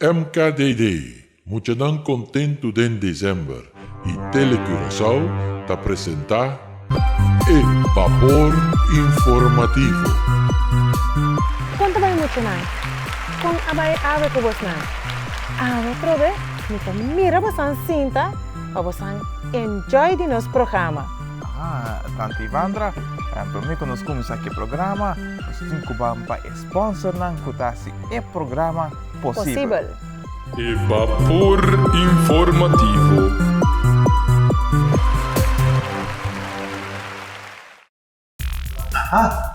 MKDD, mucho não contento de dezembro e Telecuraçao te apresenta E Vapor Informativo. Quanto vai muito na? Com abay ave ko bos na. Ave probe, mita mira basan cinta, pa basan enjoy di nos programa. Tanti Ivandra, per nos começar aqui programa, nós temos que para sponsor nan kutasi e programa possível. E Vapor Informativo.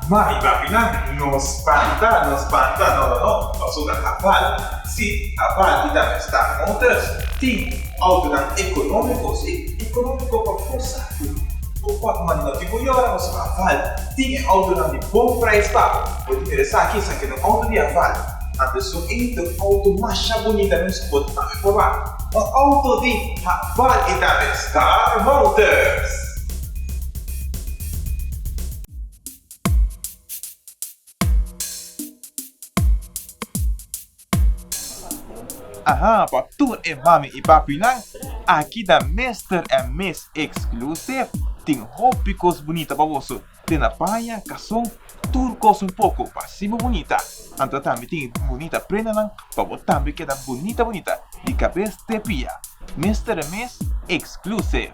Mari Bapinan, nos panta, no, sudah hafal. Si hafal kita está montas, ting autodan econômico, si econômico para força. O quanto mais não tipo hora você hafal, ting autodan de bom preço para. Pode interessar aqui, isso aqui no auto de hafal. A pessoa entra auto mais bonita no spot para formar. O auto de hafal e Star Motors. Para tur e mami e papi nan, aqui da Mr. and Miss Exclusive, tem roupas bonitas para você. Tem na praia, cação, turcos pouco, passivo bonita. Então também tem bonita prenda nan, para você também queda bonita, de cabeça de pia. Mr. and Miss Exclusive.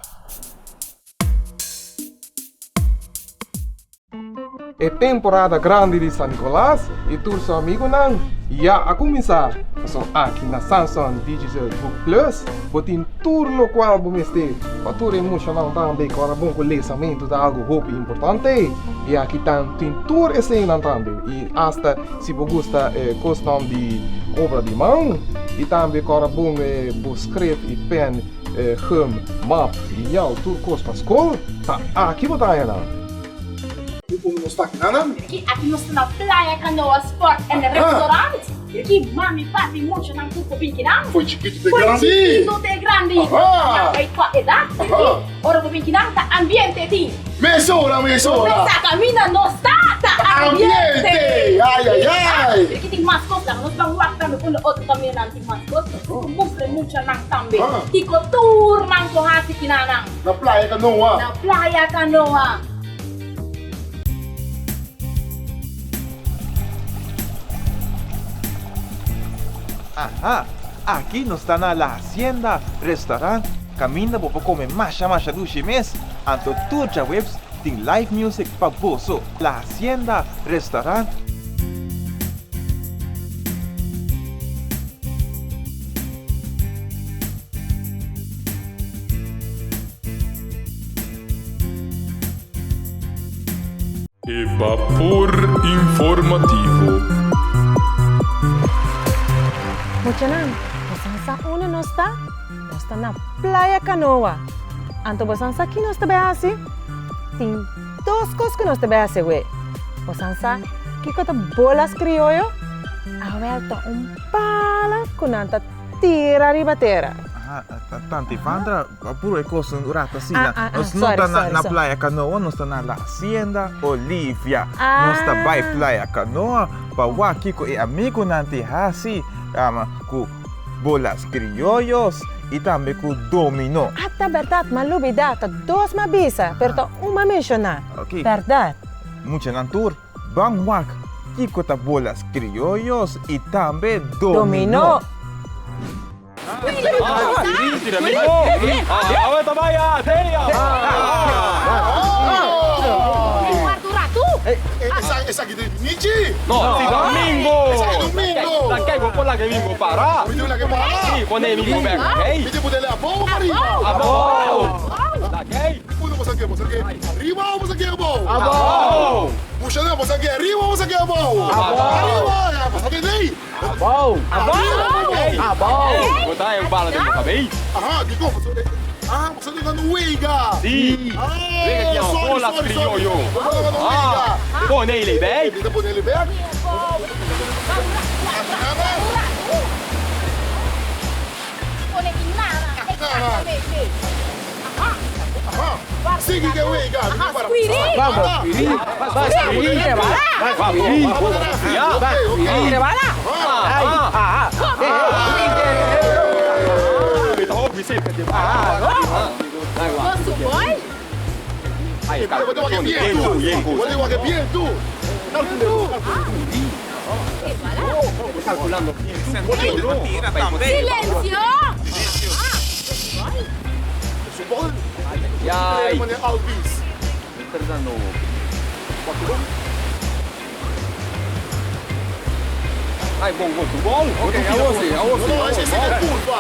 É temporada grande de São Nicolás e todos os amigos não. Já a começar, são aqui na Samsung Digital Book Plus, botem tudo no qual vamos ter para tudo emocional também, para bom conhecimento de algo roupa importante. E aqui tem tudo esse também. E hasta se você gosta questão de obra de mão, e também para bom escrever e pen, hum, map e já tudo coisa para escola, tá aqui botar não. Kung está aqui, Nana? Aqui nós estamos na Praia Canoa Sport and Restaurant. Aqui, mami, papi, muito não cupo pinquinão. Foi chiquito de Foi grande. chiquito de grande. Aí, tua edade, ora do pinquinão, tá ambiente, ti. Mesura. Essa caminha não está, tá Ambiente. Ai. Aqui tem mais coisas, nós vamos lá também com outro caminho, não tem mais coisas. Mostra muito não também. Tico tour, não corrase aqui, não. Na Praia Canoa. Na Praia Canoa. Aqui nós está na La Hacienda Restaurant, caminha para comer macha duche mês. Anto todas as webs tem live music para você. La Hacienda Restaurant. E Vapor Informativo. Mucho na. Basan sa una no está na Playa Canoa. Anto basan sa aqui no está beasi. Tem duas coisas que no está beasi, we. Basan sa kiko ta bolas criollo. A vuelta pala kunanta tira ribatera. Tanti Ivandra, puro é coisa durata assim. Nós não sorry, está na sorry. Praia Canoa, nós está na La Hacienda Olivia. Nós está by Praia Canoa, para o Kiko e amigo nanti hasi, com bolas criollos e também com dominó. Atta verdad, malubidata, dos mabisa, pero uma menciona. Ok. Verdad. Mucha nantur, bang wak, Kiko ta bolas criollos e também dominó. Esa aqui de Nietzsche. No, si domingo. Esa es domingo. La que con la que mismo para. Video la que para. Sí, pone mi back, ¿ok? Video poder a bom para arriba. Abo. La que. Uno vamos aqui arriba ou vamos aqui abaixo? Abo. Puxa, não, vamos aqui arriba ou vamos aqui abaixo? Arriba, vamos aqui daí. Abo. Abo. Botar eu bala dentro da cabeça. Digo, você tá ligando Weiga. Sim. Vem aqui, ó, bolas criollo. Põe ele back. Tenta pôr ele back. Sigue que Weiga. Vamos. Vou ter uma viento. Vou ter uma viento. Calculando. Silenzio! Ai, Meneer Albies. Fernando. Ai, bom. Oké, hij is in de curva.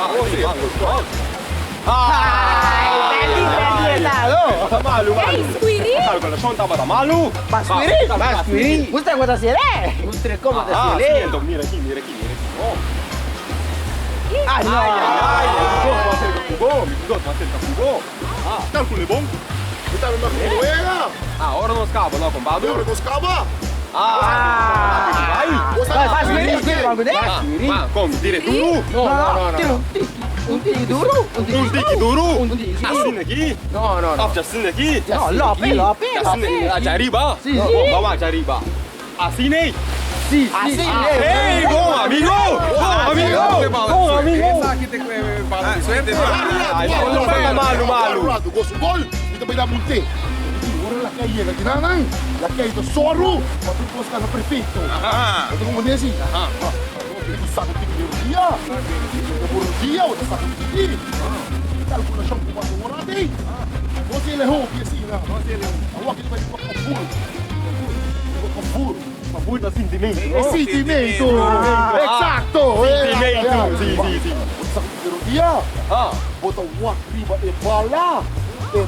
Malu. Ei, Squiri! Calculação tava da Malu. Mas, você gosta de ser? Você como de Ah, sim, ser? então mira aqui. Oh. Ai, não. Ai, me mudou, fugou. Ah, calcule bom. Está met mijn collega. Ah, ora não escapa, não, compadre. Door de Scaba. Ah, Mas, Squiri, logo dele? vai. Como, direito? Não. Um tique duro? Um tique duro? tique. Assim aqui? Não. Assim aqui? Não, lope. Assim, de arriba? Sim. Vamos de arriba. Assim, né? Sim. Ei, bom amigo! Bom amigo! Ah, Não pega malu. Gol su gol. Kita bay munti. Orang laki ye lagi nanang. Laki itu soru. Matu pos ka na prefeito. Itu como desse. Itu saco de dia. Por dia ou saco de dia. Calculação com quanto morade. Você ele errou, assim, não. Você ele. Agora que vai com furo. Muito sentimento. É sentimento. Exato. Sentimento. Sim. Saco de dia. Bota o arriba e bala.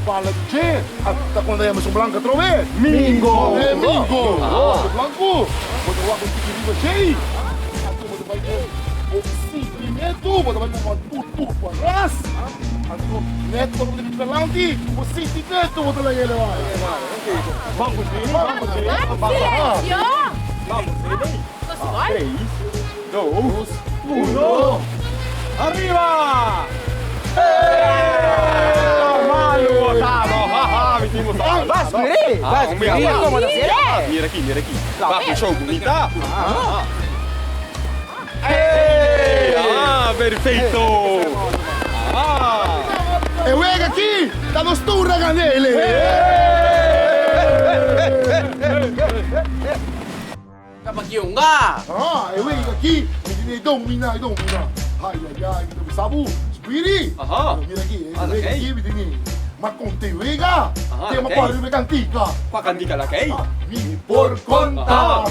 Bala de até quando é mais branca trove. Mingo. Blanco. Bota o água de riba cheio. Bota vai o sentimento. Bota vai tudo para trás. Neto de pelante. O sentimento bota lá ele vai. Vamos. Silenzio! Così vuoi? 2, 1. Arriva! Malu, Otavo! Me dimos Vai, Squiri, como de ser? Mira aqui. Vai pro show, bonita? Perfeito! Eu venho aqui, tá nos turra ganele. Kapagyunga! Eu venho aqui, me domina. Ai, kita besabu. Squiri. Mira aqui, eu venho aqui, me dini. Mas contei, vega. Tem uma coisa de cantica. Qual cantica lá que é? Vi por conta.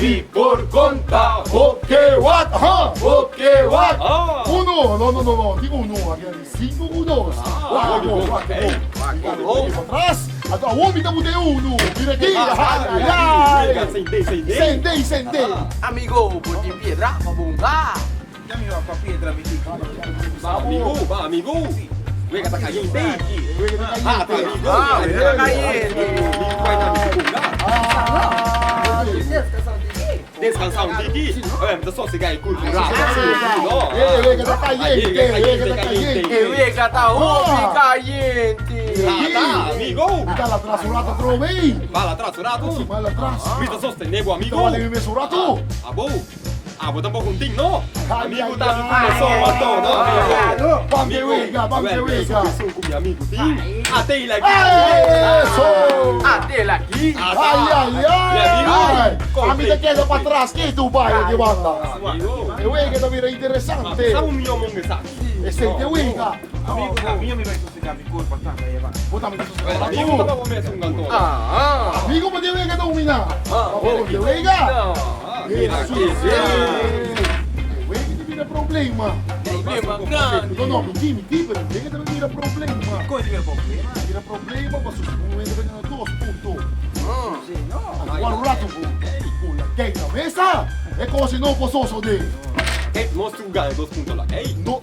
Ok, what? Uno, no. Digo uno, aqui é 5 unos. Atrás. A homem tá mudando uno. Mira aqui. Sentei. Amigo, puti piedra, mabunga! Va, amigo! Vega tá caliente! Tá Descansar um tique? Mas só se ganha curto. Vega tá caliente. Eureka tá caliente! Tá, amigo! Tá lá atrás o rato trovei. Vai lá atrás, rato! Vai lá atrás. Vista sostener, amigo! Tá ali mesmo o rato. Ah, bom? Ah, vou dar um pouquinho, não? Amigo, tá me ai, começando, matão, não, amigo! Vamos ver, Eu com meu amigo, sim? Até ele aqui! Isso! Até aqui! Ai! A mim queda pra trás, que tu vai de banda? Amigo! Eu venho que vira interessante. Sabe o meu nome, sabe? Esse é teu venga. Amigo, a minha me vai sossegar minha corpo, tá? Aí, vai. Bota me Amigo, tava começando um cantor. Amigo, pode venga dominar. Pode venga. Mira aqui, Venga, vira problema. Problema grande! Não, mentira, venga também vira problema. Coisa que problema. Vira problema, mas o momento vem 2 pontos. Agora o rato, quem na mesa é como se não fosse o dele. Nós tu ganha 2 pontos lá, ok? Não,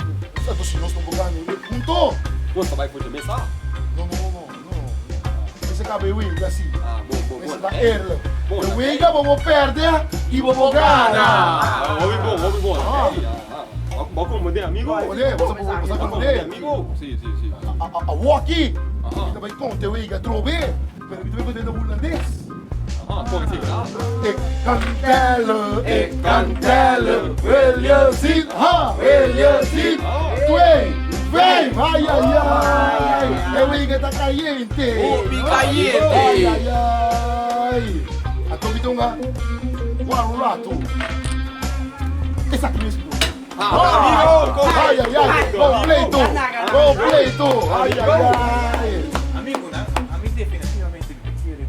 se nós estamos ganhando 1 ponto. Nós vai fazer mesa? Não. Esse cabelo é assim. Ah, bom. Esse da Erla. Eu venho, vamos perder e vamos ganhar. Ouve bom. Vamos comandar, amigo? Você comandar? Amigo? Sim. A walkie. Kita vai contar, eu venho, trove. Pero kita vai poder dar holandês. Pode ser, Cantele, Williamsin, Williamsin, vem, ai, eu venho comida está caliente. Ubi caliente. Ay, ay, ay. A tu bitunga, un rato. Esa aquí mismo. Amigo, Ay, ay, ay. Completo. Completo. Ay, ay, ay. Amigo, a mí definitivamente me quiere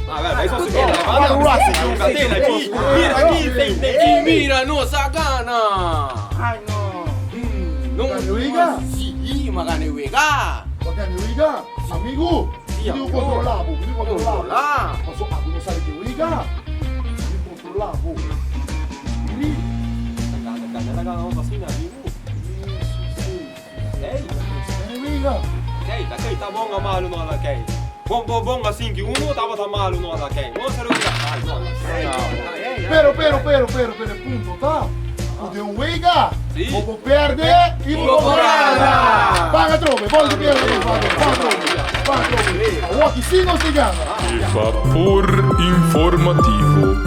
Vai só seguir. Catena aqui. Mira aqui, tem que mira nossa gana. Ay, no. Não Luiga? Sim, magane wega. Bacana, Luiga. Amigo. Hindi ko kontrolabo. Hindi ko kontrolabo. Lá. Pasok ako na sa Luiga. Hindi ko kontrolabo. Hindi. Tagal assim, amigo. Ei, Luiga. ei, tá bom a malo no ala kay. Bom assim que uno tava tá malo no ala kay. Vamos fazer Pero, punto, tá? O de um Luiga. Sim. Vou perder e vou Corada. Paga trove, pode perder. Paga trove. O aqui sim não se ganha. Vapor informativo.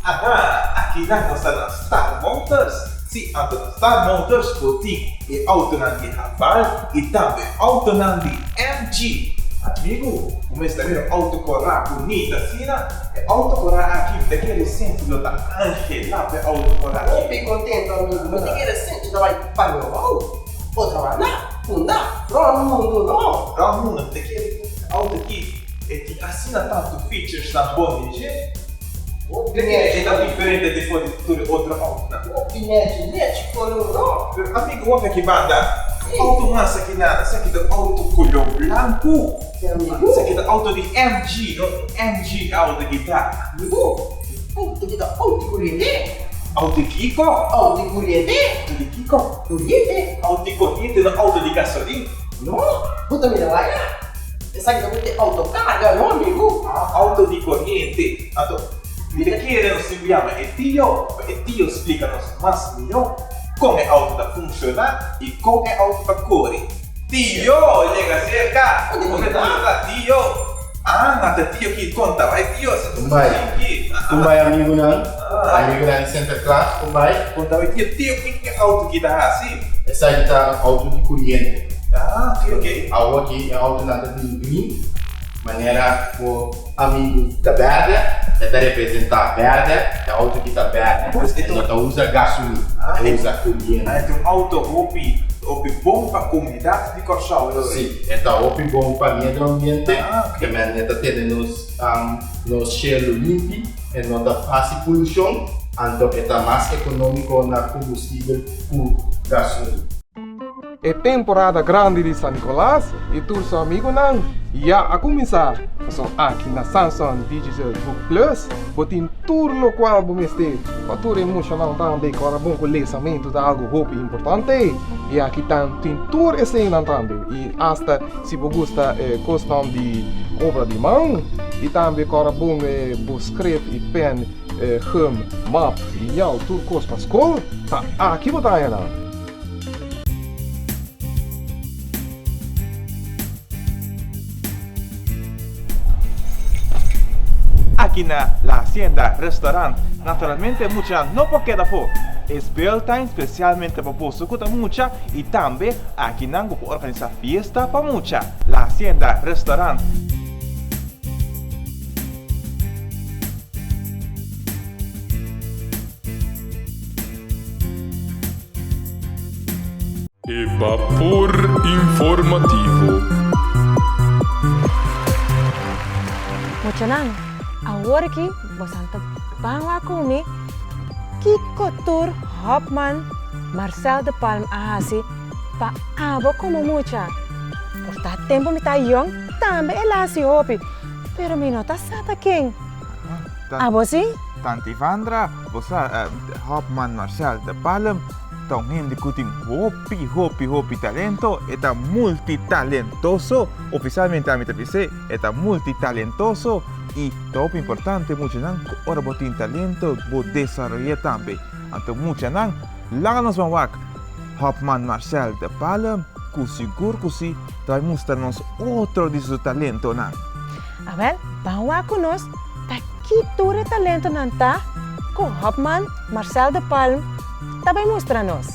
Aha, aqui na nossa Star Motors. Si ang Star Motors puting e auto ng Haval e também auto ng MG. Amigo, começa a ver auto corra bonita sina e auto corra aqui daquele centro da Angela é auto corra aqui. Fiquei contente, amigo. Mas ninguém sente da vai para o outra vai lá, não dá. Não, não. Ramona, daquele auto aqui e te assina tanto features na bom gente. Daquele é diferente depois de tudo outro auto. Net, não. Amigo, olha que banda. Auto massa aqui nada, isso aqui é auto color branco. Isso aqui é auto de MG, MG auto de guitarra. Amigo, auto corrente. Auto Kiko, Auto corrente. auto de Kiko, Corrente. auto corrente no auto de gasolina. Não, tu também não vai. Essa aqui também tem autocarga, não, amigo? Auto de corrente. Me querem se chama Etio explica-nos mais melhor como é auto da funcionar e como é auto da correr. Tio, chega cerca. Como é da tio? Nada tio que conta, vai tio, se tu aqui. Kumbai amigo nan di Santa Claus, kumbai. Conta vai tio, que é auto que dá assim? Essa aí tá auto de corrente. Ok. A outra aqui é auto nada de green. Maneira o amigo da verde, é representar verde, é auto que tá verde. Então usa gasolina, usa corrente. Então auto hopi bom para a comunidade de Corsal. Sim, então hopi bom para meio ambiente, que também está tendo nos cheiro limpo, e não dá fácil poluição, então é mais econômico na combustível por gasolina. É temporada grande de São Nicolás e tu seu amigo não. Já a começar, só aqui na Samsung Digital Book Plus, botin tudo no qual vamos ter fatura emocional também, para bom conhecimento de algo muito importante. E aqui tem tudo esse também. E hasta se você gosta questão de obra de mão, e também para bom escrever e pen, hum, map e já tudo coisa para escola, tá aqui botar aí não. Aqui na La Hacienda Restaurant, naturalmente mucha não pode quedar fora. Espelta especialmente para você que mucha e também aqui não pode organizar fiesta para mucha. La Hacienda Restaurant. Vapor informativo. Muchanan, agora que você está bem aqui, Kiko Tour, Hopman, Marcel de Palma, Ahasi, para abo como mucha. Por tá tempo me tá young, também é lá se hopi. Pero me nota sata quem? Abo sim? Tante Ivandra, você Hopman Marcel de Palma, estão indo discutir hopi talento, está multitalentoso, oficialmente a mim dizer, está multitalentoso e top importante, muito não, ora botin talento, vou desenvolver também. Então muito não, lá nós vamos Hopman Marcel de Palma, com seguro que sim, vai mostrar-nos outro de seu talento não. A ver, vamos conosco, para que talento não tá, com Hopman Marcel de Palma, também mostra-nos.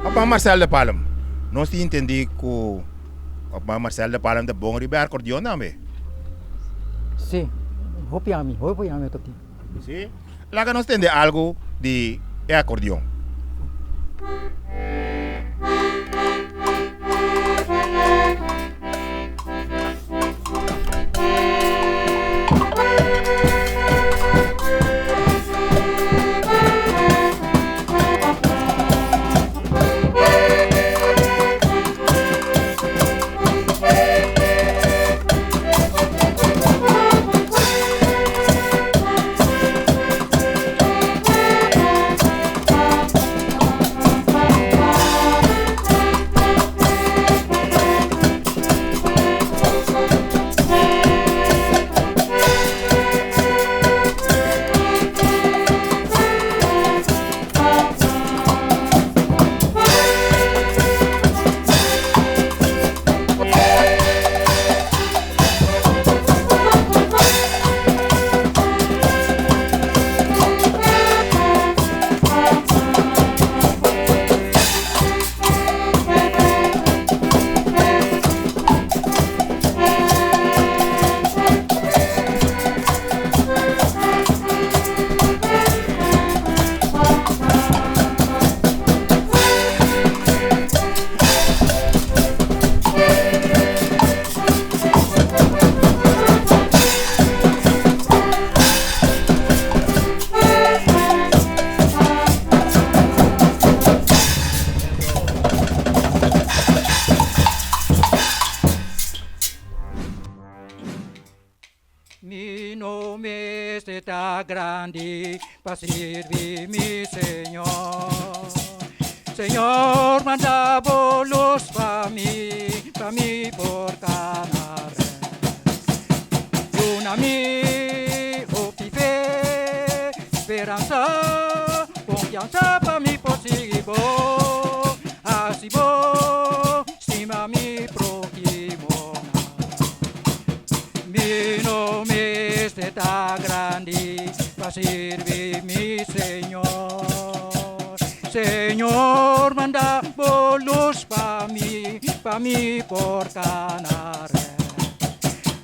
Apa Marcel de Palm, nós te entendi que apa Marcel de Palm de bom ribe acordeon name. Sim, hopiami toti. Sim, lá que nós entende algo de acordeon. Mi nome está grande para servir mi Señor. Señor, manda bolos para mí por Canare. Una mi fe, esperanza, confianza para mí posible. Así vos, estima mi prójimo. Mi nome está grande para servir mi Señor. Señor, manda bolos para mí por Canare.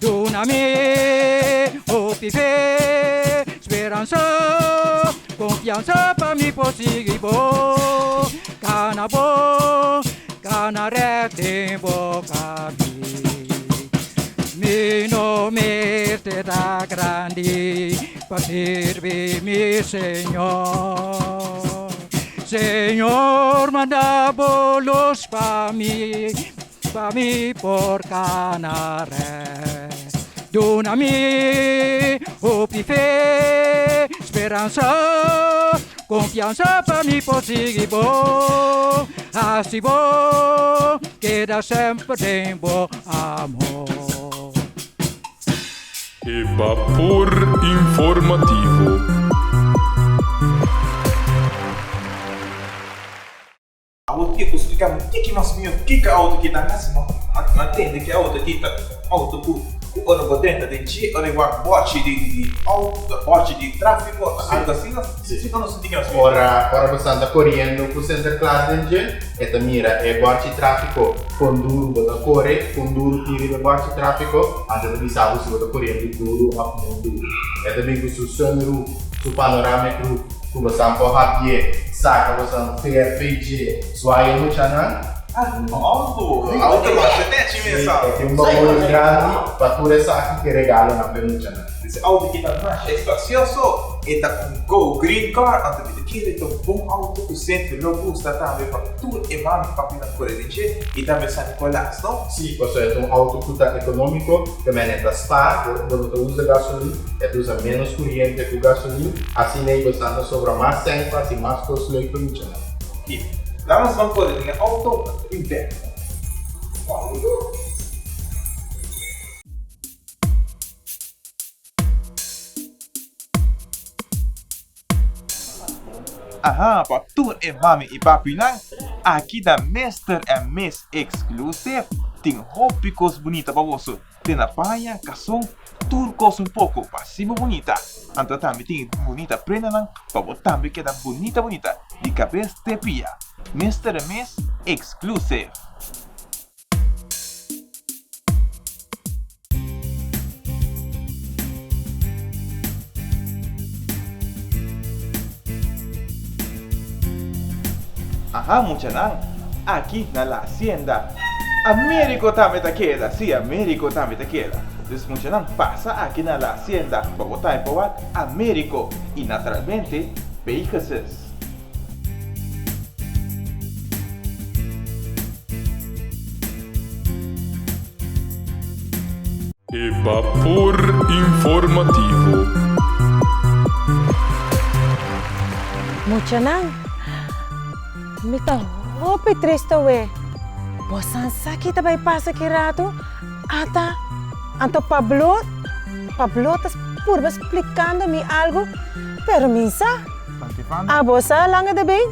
Dóname fe, esperanza, confianza para mí posible. Canare tengo camino. Mi nome está grande para servir mi Señor. Señor, manda bolos para mí por Canare. Dóname fe, esperanza, confianza para mí posible. Así vos queda sempre en bom amor. Vapor informativo. Auto que explicar o que nós vimos, o que a auto que está nessa, mantém que a auto aqui está auto o ano potente de ti, o bote de tráfego, algo assim, não sentimos. Ora você anda correndo por center class engine, eta mira é bote de tráfego com duro da corre, com duro tire de bote de tráfego, anda de sabe se você correndo duro a mundo. Eta bem que o sonoro, o panorâmico, como você pode saca você fair feije, suai no channel. Auto macete mensal. Tem um bagulho grande para tu essa aqui que regala na penucha. Esse auto que está mais espacioso, está com Go Green Car, então ele tem um bom auto com centro robusto também para tudo e mais para a corrente e também sai colas, não? Sim, você é um auto que está econômico, também é da Spa, quando você usa gasolina, usa menos corrente que gasolina, assim aí você anda sobre mais tempo, assim mais custo de penucha. Vamos poder ter auto interno. Aha, para tudo e mami e papi lang, aqui da Mr. and Miss Exclusive, tem roupas bonitas para você. Tem na praia, cação, tudo coisa pouco, passivo bonita. Então também tem bonita prenda lang, para você também queda bonita, de cabeça de pia. Mr. and Miss Exclusive. Ajá, muchanang. Aqui na la hacienda. Américo também te queda. Sim, Américo também te queda. Dus muchanang, passa aqui na la hacienda. Para botar em pau Américo. E naturalmente, Pegasus. Vapor informativo. Muchanang, mita hopi triste we. Bosan sakit bay pasa kirato. Ata, anto Pablo tas purba explicando-me algo, pero minsa. A bosa langa de bem?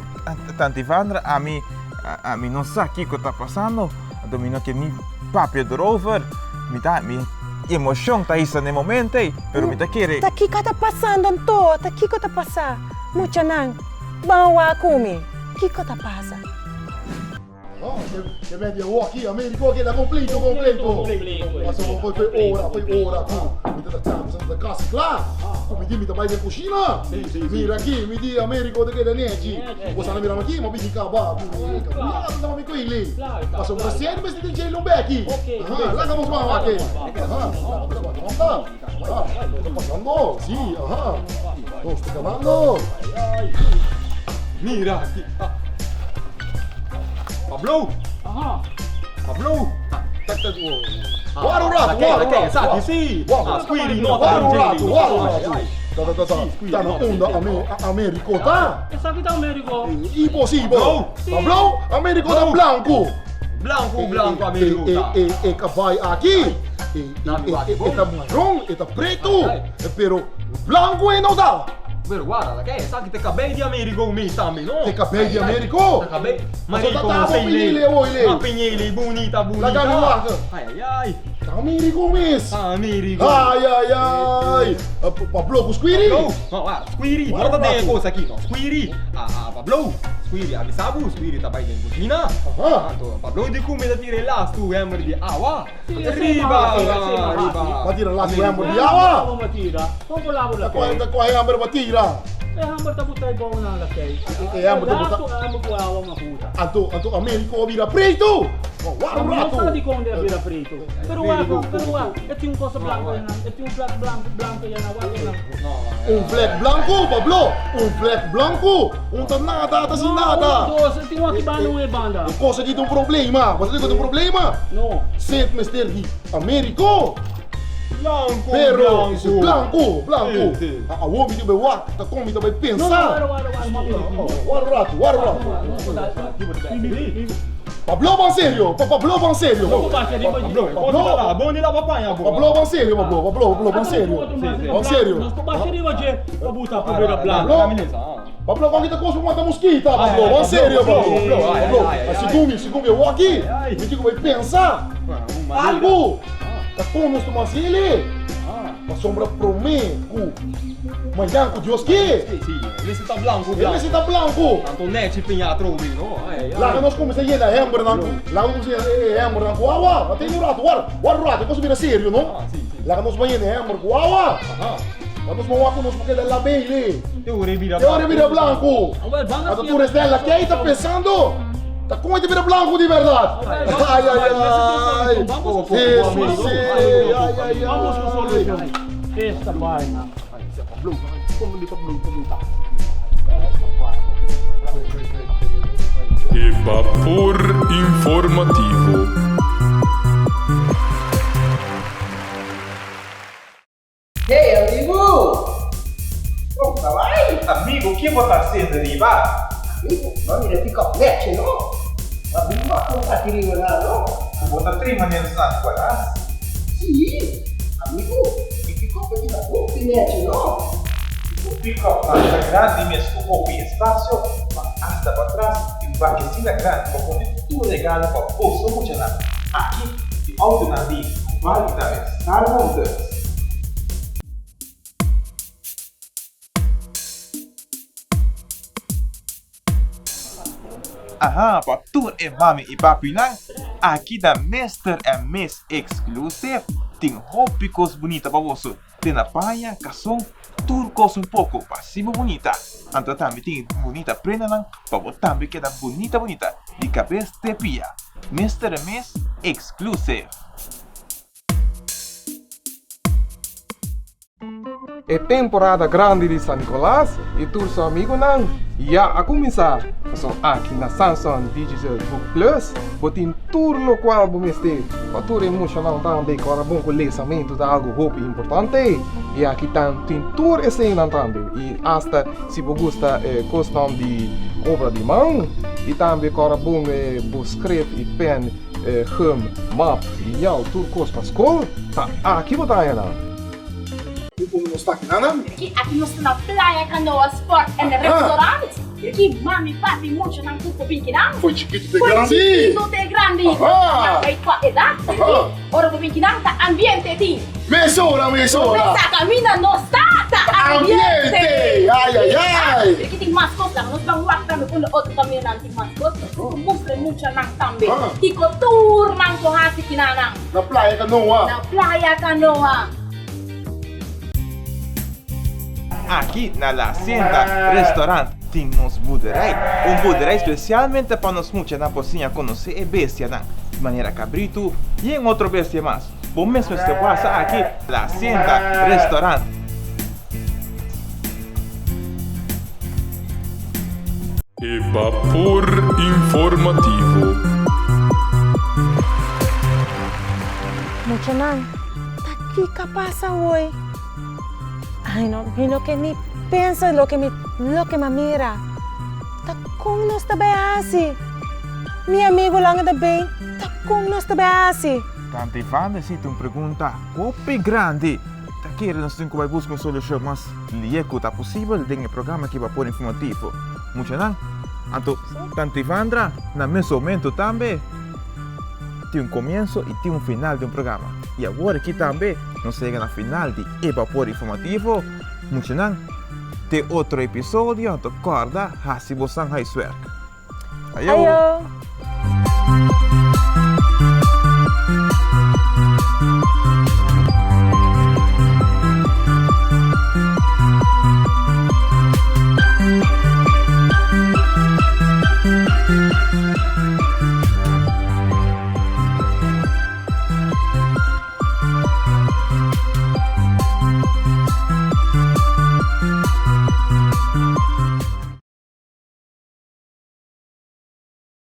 Tanti Vandra, a mim não sabe o que está passando. Domina que me papi erover. Me emoção tá isso no momento, pero me tá querendo. Tá que está passando, Anto? Tá que está passando? Muchanang, bawa kumi. Que está passando? Che media aqui, Américo che da completo. Ma sono poi ora tu. Mi da tanto senza casa claro. Mi dimmi da vai in cucina. Mira aqui, mi di Américo de che da neci. Cosa na mira aqui, ma vedi ca ba. Andiamo mi quelli. Ma sono paziente, ma stai dicendo becchi. Là che possiamo aqui. Sta passando? Sì, Lo sto cavando. Mira aqui. Pablo! Pablo! Guarda un rato, Sai, sì! Squiri, no, guarda un rato! Stanno onda Americo, tá? Essa aqui tá Américo. Impossível! Pablo, Américo da Blanco! Blanco, Américo, tá? E que vai aqui! E tá marrom, e tá preto! Pero Blanco e não dá! Pero guarda, che sa che te cabelli di Americo mi também, no? Te cabelli di Americo? Marico, ma sei lì. Ma Pignelli, bonita. La camminata. Ai. Americo miss. Americo. Ai. Pablo com Squiri? No, guarda, Squiri, guarda bene cosa aqui, no? Squiri, Pablo. Squiri, avisabu, Squiri tá bem em cucina. Pablo de come da tire lá, tu hammer di awa. Riba. Ma tira lá tu hammer di awa? Come tira? Come lavora? Qua è hammer batira. E hammer ta buttai bom na la kei. E hammer ta buttai. Hammer ko awa ma puta. Anto Americo vira preto. Guarda un rato. Non sa di come vira preto. Pero guarda, e ti un cosa blanco e ti un flag blanco e na guarda. Un flag blanco, Pablo. Un flag blanco. Un nada, assim nada. Doce, ti uma que banda banda. Cosa di un problema? Você tem um problema? No. Sente mister di Americo. Blanco. A uomo de bewa, tá como de pensar. Guarda o rato. Pablo van sério. Pablo van sério, van sério. Nós tô baixando hoje pra botar pro beira blanco. Pablo, quando tá com uma mosquita, Pablo, van sério, Pablo. Segundo eu aqui, me digo vai pensar. Algo. Tá como nós tomamos ele? A sombra prometo. Manhã com Deus que? Sim, esse tá blanco. Antonete Pinhatro, no? Lá que nós começamos a ir na hembra, lá nós hembra na coawa. Até no rato, guarda, posso vir a sério, não? Lá que nós vamos ir na hembra coawa. Mas nós vamos nos porque ela bem ali. Eu revira blanco. A doutora Estela, quem tá pensando? Tá com ele vira blanco de verdade. Ai. Vamos com solução. Esta vaina. Vapor informativo. Ei, amigo! Como tá vai? Amigo, o que você está sendo rival? Amigo, mami, ele fica net, não? Amigo, não tá tirando nada, não? Você está treinando na escola? Sim, amigo, ele ficou pedindo a roupa net, não? O pick-up está grande mesmo, com espaço, mas hasta para trás, e vai que se grande para comer tudo legal para o poço funcionar. Aqui, de alto na vida, vale da Star Motors. Aha, patur e mami e papi nang. Aqui da Mr. and Miss Exclusive. Tem roupas bonitas para você. Tem na praia, cação, tudo coisa pouco. Passivo bonita. Então também tem bonita prenda nang. Para você também queda bonita. De cabeça de pia. Mr. and Miss Exclusive. É temporada grande de San Nicolás e todos os amigos não. E a começar, são aqui na Samsung Digital Book Plus, botem tudo no qual vamos ter. Para tudo emocional também, para bom conhecimento de algo roupa importante. E aqui tem tudo esse também. E hasta se você gosta costume de obra de mão, e também para bom escrever e pen, rum, map, e tudo coisa para a escola, aqui você está. Aqui nós estamos na Playa Canoa Sport and Restaurant. Aqui mami, papi, mucho nang tuko pinkinang. Foi chiquito de Foi grande. chiquito de grande. Ay, pa edad. Ora pinkinang ta ambiente ti. Mesura. Sa camina no está ta ambiente. Ay. Aqui tem mascot lang. Nós vamos walk também kung outro kami nanti mascot. Mufre mucho nang tambe. Tiko tour nang kohasi kinanang. Na Playa Canoa. Na Playa Canoa. Aqui na La Hacienda Restaurante tem uns buderai. Buderai especialmente para nós mucha na cozinha conhecer bestia de maneira cabrito e em outro bestia mais. Bom mesmo se passa aqui La Hacienda Restaurante. Evapor informativo. Mucho nang, ¿qué pasa hoy? Ay, no, lo que me piensa, lo que me mira. Tá como nós também assim. Meu amigo lá também, tá como nós também assim. Tante Wanda se tu pergunta, qual grande? Tá querendo nós temos que buscar uma solução, mas lieco tá possível dentro do programa que vai pôr informativo. Muito não? Então, Tante Wanda, na mesmo momento também, tem começo e tem final de programa. E agora aqui também, nós chegamos na final de Evapor Informativo. Muito não? Tem outro episódio, então corda, se você não suerte. Ayo.